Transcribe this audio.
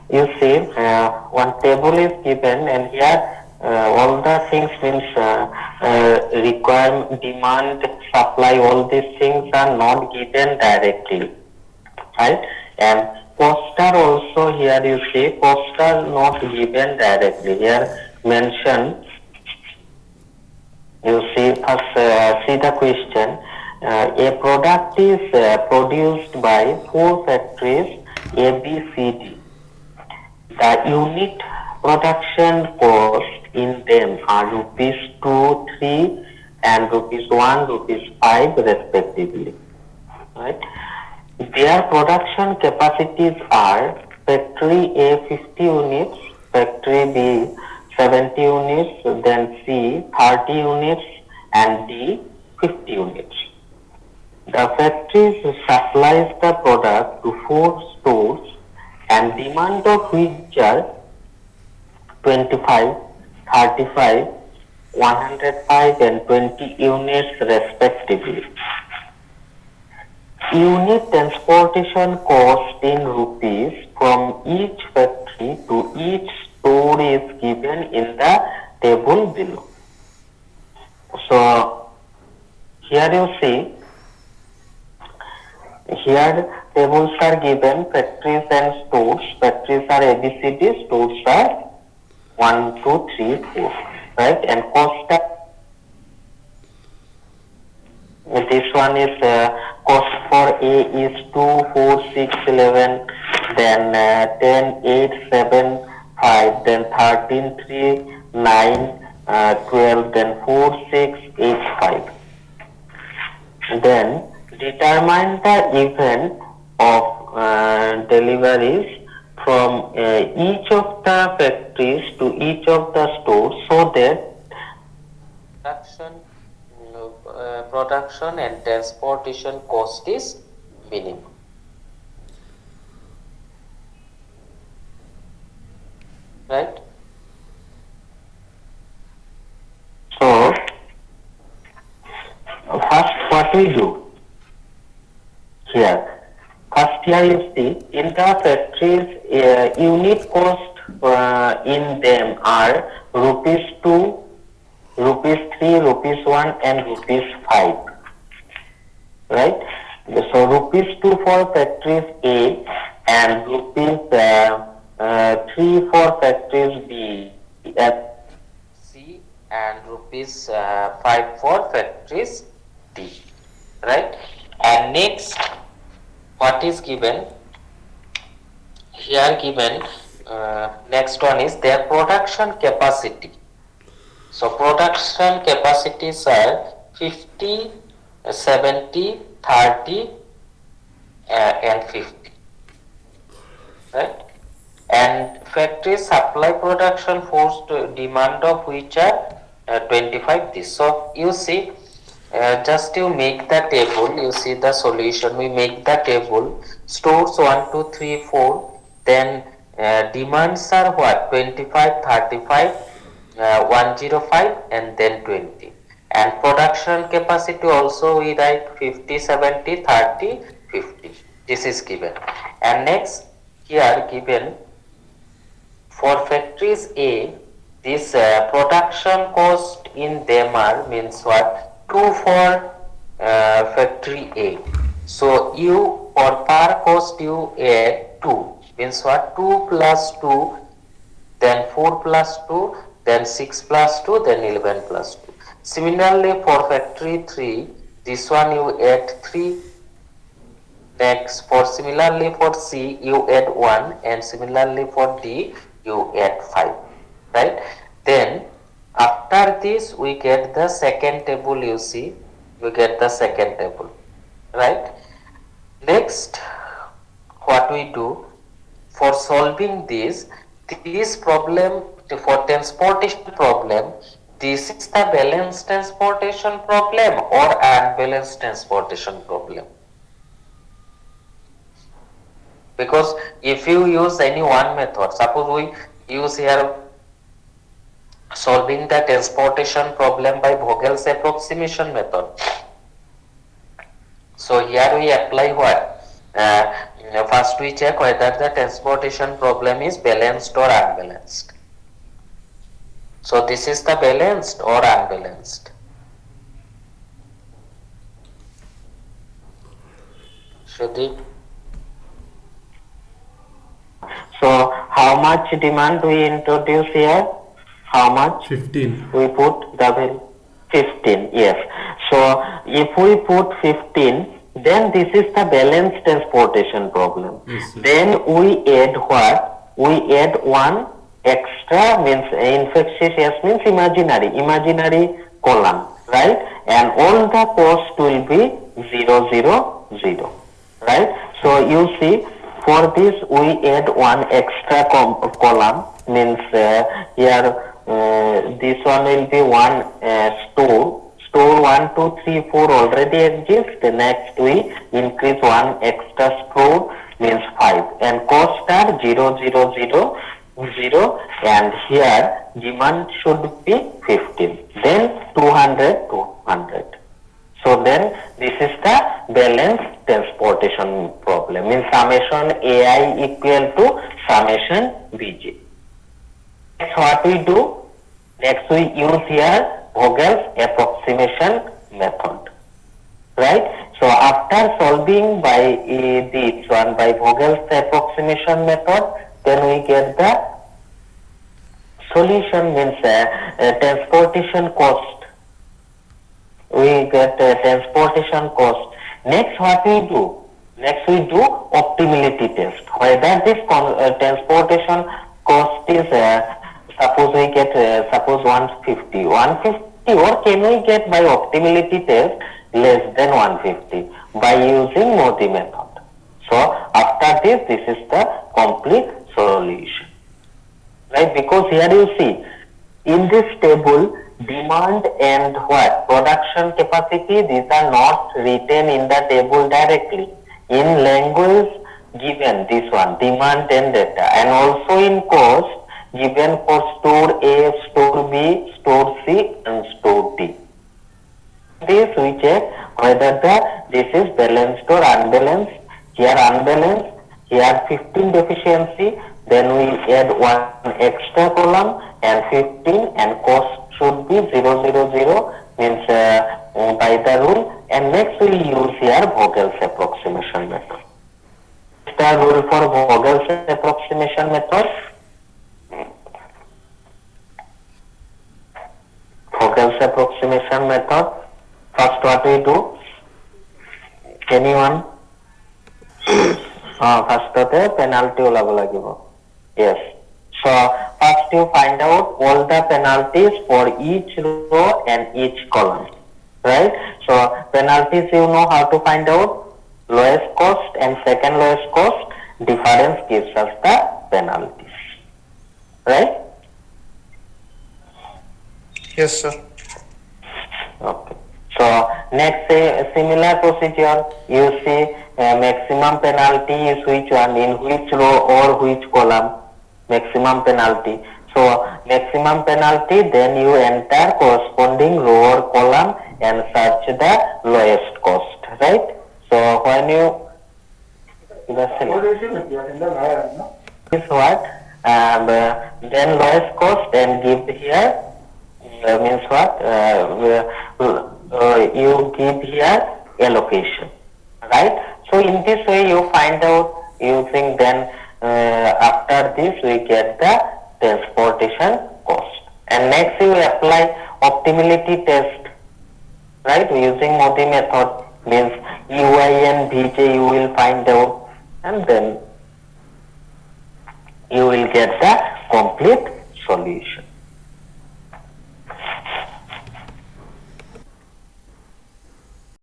You see, one table is given, and here all the things means requirement, demand, supply. All these things are not given directly, right? And costs are also here. You see, costs are not given directly. Here mentioned. You see, first see the question. A product is produced by four factories A, B, C, D. The unit production cost in them are rupees 2, 3 and rupees 1, rupees 5 respectively. Right? Their production capacities are factory A 50 units, factory B 70 units, then C 30 units and D 50 units. The factories supplies the product to four stores and demand of which are 25, 35, 105 and 20 units respectively. Unit transportation cost in rupees from each factory to each store is given in the table below. So here you see, here tables are given, factories and stores. Factories are ABCD, stores are 1, 2, 3, 4, right? And cost, this one is cost for A is 2, 4, 6, 11, then 10, 8, 7, 5, then 13, 3, 9, 12, then 4, 6, 8, 5. Then determine the event of deliveries from each of the factories to each of the stores so that production and transportation cost is minimum. Right? So first what we do here, first here you see in the factories unit cost in them are rupees 2, rupees 3, rupees 1 and rupees 5, right? So rupees 2 for factories A and rupees 3 for factories B and C and rupees 5 for factories D, right? And next, what is given? Here given, next one is their production capacity. So production capacities are 50, 70, 30 and 50, right? And factory supply production forced demand of which are 25 this. So you see, just you make the table, you see the solution, we make the table, stores 1, 2, 3, 4, then demands are what, 25, 35, 105 and then 20. And production capacity also we write 50, 70, 30, 50. This is given. And next, here given for factories A, this production cost in them are means what? 2 for factory A. So you for per cost you add 2 means what? 2 plus 2, then 4 plus 2, then 6 plus 2, then 11 plus 2. Similarly for factory 3, this one you add 3. Next, for similarly for C you add 1 and similarly for D you add 5, right? Then after this we get the second table, you see, we get the second table, right? Next, what we do for solving this problem, for transportation problem, this is the balanced transportation problem or unbalanced transportation problem. Because if you use any one method, suppose we use here solving the transportation problem by Vogel's approximation method. So here we apply what? First we check whether the transportation problem is balanced or unbalanced. So this is the balanced or unbalanced. Shudip. So how much demand we introduce here? How much? 15. We put the value 15. Yes. So if we put 15, then this is the balanced transportation problem. Yes, sir. Then we add what? We add one extra, means infectious means imaginary column, right? And all the cost will be 0, 0, 0, right? So you see, for this we add one extra column, means here this one will be one store 1, 2, 3, 4 already exists. The next we increase one extra store, means 5, and cost are 0, 0, 0, 0, and here demand should be 15, then 200, 200. So then this is the balanced transportation problem, means summation AI equal to summation Bj. Next what we do? Next we use here Vogel's approximation method, right? So after solving by this one by Vogel's approximation method, then we get the solution, means transportation cost. We get transportation cost. Next what we do? Next we do optimality test. Whether this transportation cost is suppose we get suppose 150, or can we get by optimality test less than 150 by using Modi method. So after this is the complete solution, right? Because here you see in this table demand and what production capacity, these are not written in the table directly. In language given this one demand and data, and also in cost given for store A, store B, store C, and store D. This we check whether this is balanced or unbalanced. Here unbalanced, here 15 deficiency, then we add one extra column and 15, and cost should be 0, 0, 0, means by the rule. And next we use here Vogel's approximation method. The rule for Vogel's approximation method. Vogel's approximation method. First what we do? Anyone? First penalty olago. Yes. So first you find out all the penalties for each row and each column, right? So penalties you know how to find out. Lowest cost and second lowest cost difference gives us the penalties, right? Yes, sir. Okay. So next similar procedure, you see maximum penalty is which one, in which row or which column, maximum penalty. So maximum penalty, then you enter corresponding row or column and search the lowest cost, right? So when you is what then lowest cost and give here means what you give here allocation, right? So in this way you find out using, then after this we get the transportation cost, and next you apply optimality test, right? Using Modi method, means UI and Vj you will find out, and then you will get the complete solution.